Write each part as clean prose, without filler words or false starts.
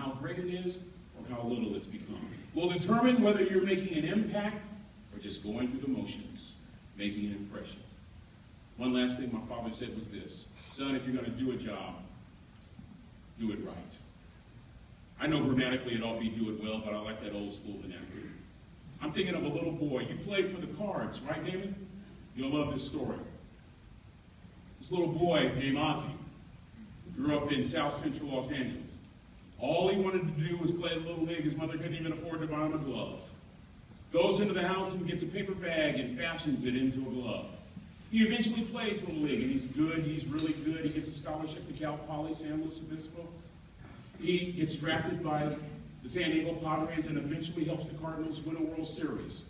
how great it is or how little it's become. Will determine whether you're making an impact or just going through the motions, making an impression. One last thing my father said was this: son, if you're going to do a job, do it right. I know grammatically it ought to be do it well, but I like that old school vernacular. I'm thinking of a little boy. You played for the Cards, right, David? You'll love this story. This little boy named Ozzy grew up in South Central Los Angeles. All he wanted to do was play Little League. His mother couldn't even afford to buy him a glove. Goes into the house and gets a paper bag and fashions it into a glove. He eventually plays Little League, and he's good. He's really good. He gets a scholarship to Cal Poly San Luis Obispo. He gets drafted by the San Diego Padres and eventually helps the Cardinals win a World Series.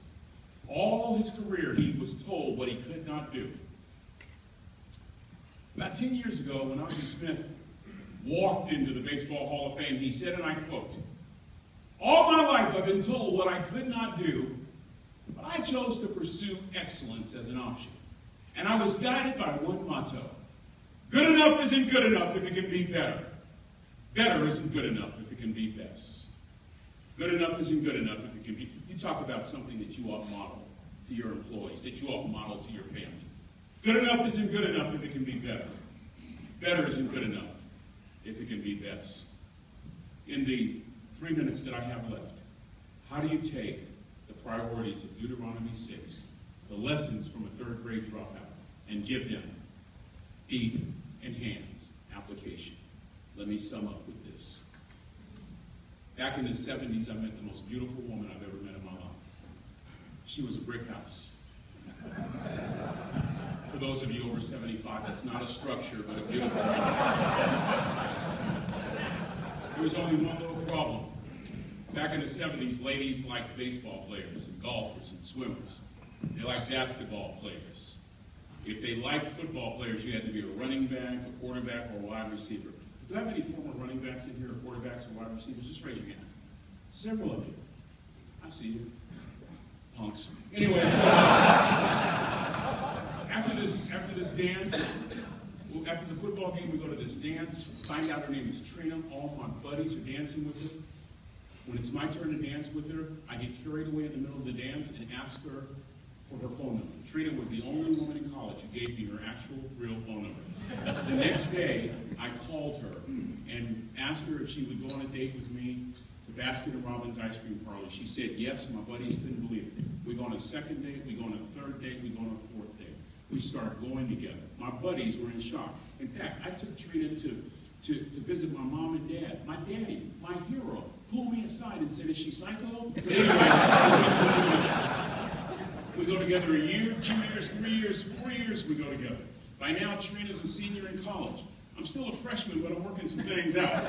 All his career, he was told what he could not do. About 10 years ago, when Ozzie Smith walked into the Baseball Hall of Fame, he said, and I quote, "All my life I've been told what I could not do, but I chose to pursue excellence as an option. And I was guided by one motto: good enough isn't good enough if it can be better. Better isn't good enough if it can be best. Good enough isn't good enough if it can be." You talk about something that you ought to model to your employees, that you ought to model to your family. Good enough isn't good enough if it can be better. Better isn't good enough if it can be best. In the 3 minutes that I have left, how do you take the priorities of Deuteronomy 6, the lessons from a 3rd grade dropout, and give them feet and hands application? Let me sum up with this. Back in the 70s, I met the most beautiful woman I've ever met in my life. She was a brick house. For those of you over 75, that's not a structure, but a beautiful woman. There was only one little problem. Back in the 70s, ladies liked baseball players and golfers and swimmers. They liked basketball players. If they liked football players, you had to be a running back, a quarterback, or a wide receiver. Do I have any former running backs in here, or quarterbacks, or wide receivers? Just raise your hands. Several of you. I see you. Punks. Anyway, so after this dance, after the football game, we go to this dance, find out her name is Trina. All my buddies are dancing with her. When it's my turn to dance with her, I get carried away in the middle of the dance and ask her for her phone number. Trina was the only woman in college who gave me her actual, real phone number. The next day, I called her and asked her if she would go on a date with me to Baskin & Robbins Ice Cream Parlor. She said yes, and my buddies couldn't believe it. We go on a 2nd date, we go on a 3rd date, we go on a 4th date. We started going together. My buddies were in shock. In fact, I took Trina to visit my mom and dad. My daddy, my hero, pulled me aside and said, "Is she psycho?" But anyway, we go together a year, 2 years, 3 years, 4 years, we go together. By now, Trina's a senior in college. I'm still a freshman, but I'm working some things out.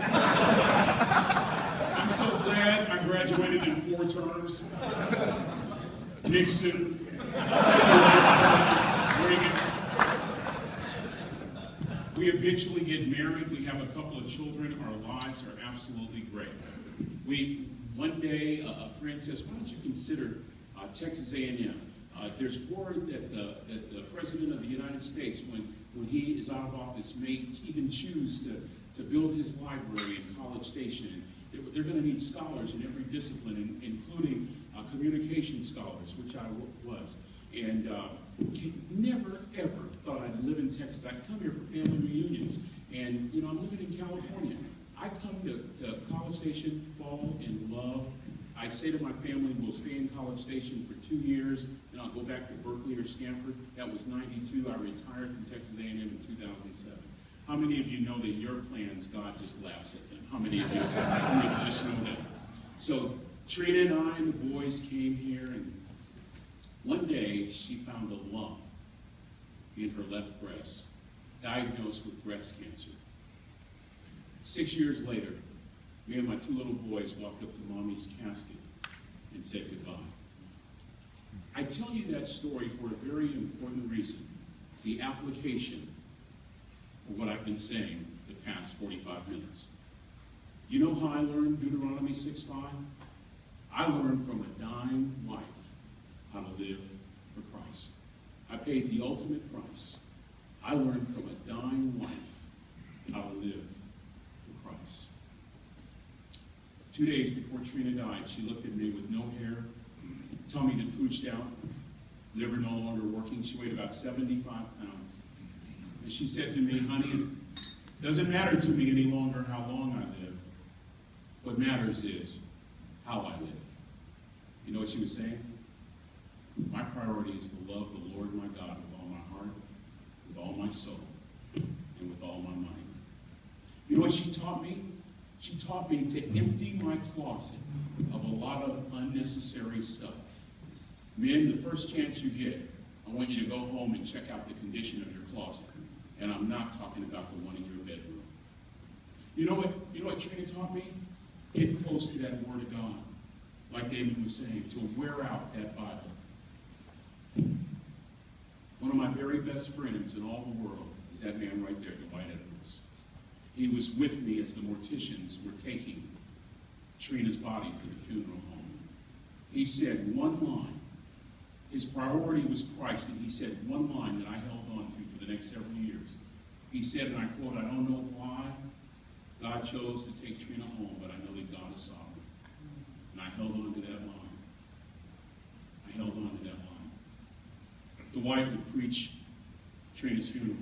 I'm so glad I graduated in 4 terms. Nixon. Reagan. We eventually get married. We have a couple of children. Our lives are absolutely great. One day, a friend says, "Why don't you consider Texas A&M? There's word that the President of the United States, when he is out of office, may even choose to build his library in College Station. They're going to need scholars in every discipline, including communication scholars," which I was. And never, ever thought I'd live in Texas. I'd come here for family reunions. And, you know, I'm living in California. I come to College Station, fall in love. I say to my family, we'll stay in College Station for 2 years, and I'll go back to Berkeley or Stanford. That was '92. I retired from Texas A&M in 2007. How many of you know that your plans, God just laughs at them? How many of you just know that? So Trina and I and the boys came here, and one day she found a lump in her left breast, diagnosed with breast cancer. 6 years later, me and my 2 little boys walked up to Mommy's casket and said goodbye. I tell you that story for a very important reason: the application of what I've been saying the past 45 minutes. You know how I learned Deuteronomy 6:5? I learned from a dying wife how to live for Christ. I paid the ultimate price. I learned from a dying wife how to live for Christ. 2 days before Trina died, she looked at me with no hair, tummy that pooched out, liver no longer working. She weighed about 75 pounds. And she said to me, honey, it doesn't matter to me any longer how long I live. What matters is how I live. You know what she was saying? My priority is to love the Lord my God with all my heart, with all my soul, and with all my mind. You know what she taught me? She taught me to empty my closet of a lot of unnecessary stuff. Men, the first chance you get, I want you to go home and check out the condition of your closet. And I'm not talking about the one in your bedroom. You know what Trina taught me? Get close to that Word of God. Like David was saying, to wear out that Bible. One of my very best friends in all the world is that man right there, Dwight Edwards. He was with me as the morticians were taking Trina's body to the funeral home. He said one line. His priority was Christ, and he said one line that I held on to for the next several years. He said, and I quote, I don't know why God chose to take Trina home, but I know that God is sovereign. And I held on to that line. I held on to that line. Dwight would preach Trina's funeral.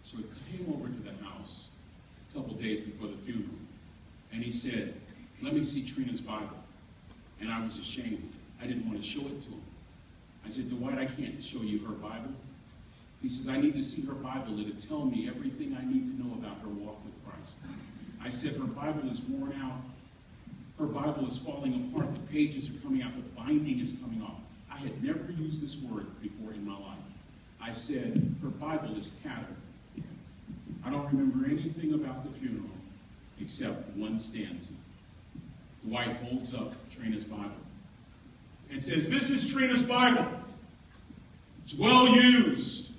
So he came over to the house a couple days before the funeral, and he said, let me see Trina's Bible. And I was ashamed. I didn't want to show it to him. I said, Dwight, I can't show you her Bible. He says, I need to see her Bible. It'll tell me everything I need to know about her walk with Christ. I said, her Bible is worn out. Her Bible is falling apart. The pages are coming out. The binding is coming off. I had never used this word before in my life. I said, her Bible is tattered. I don't remember anything about the funeral except one stanza. Dwight holds up Trina's Bible and says, this is Trina's Bible. It's well used.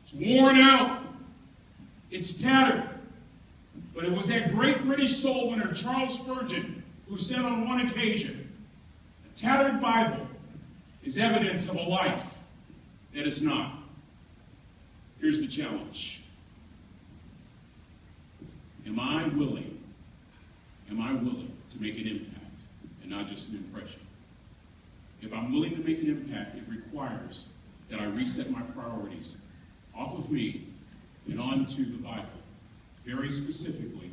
It's worn out. It's tattered. But it was that great British soul winner, Charles Spurgeon, who said on one occasion, a tattered Bible is evidence of a life that is not. Here's the challenge. Am I willing to make an impact and not just an impression? If I'm willing to make an impact, it requires that I reset my priorities off of me and onto the Bible. Very specifically,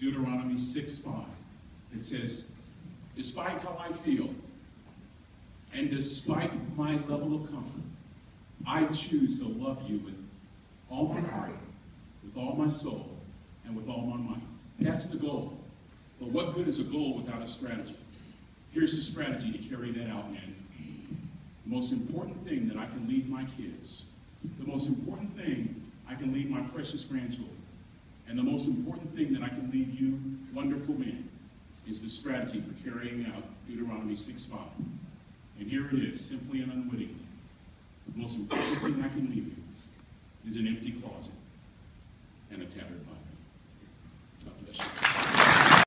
Deuteronomy 6:5. It says, despite how I feel and despite my level of comfort, I choose to love you with all my heart, with all my soul, and with all my might. That's the goal. But what good is a goal without a strategy? Here's the strategy to carry that out, man. The most important thing that I can leave my kids, the most important thing I can leave my precious grandchildren, and the most important thing that I can leave you, wonderful men, is the strategy for carrying out Deuteronomy 6:5. And here it is, simply and unwittingly. The most important thing I can leave you is an empty closet and a tattered Bible.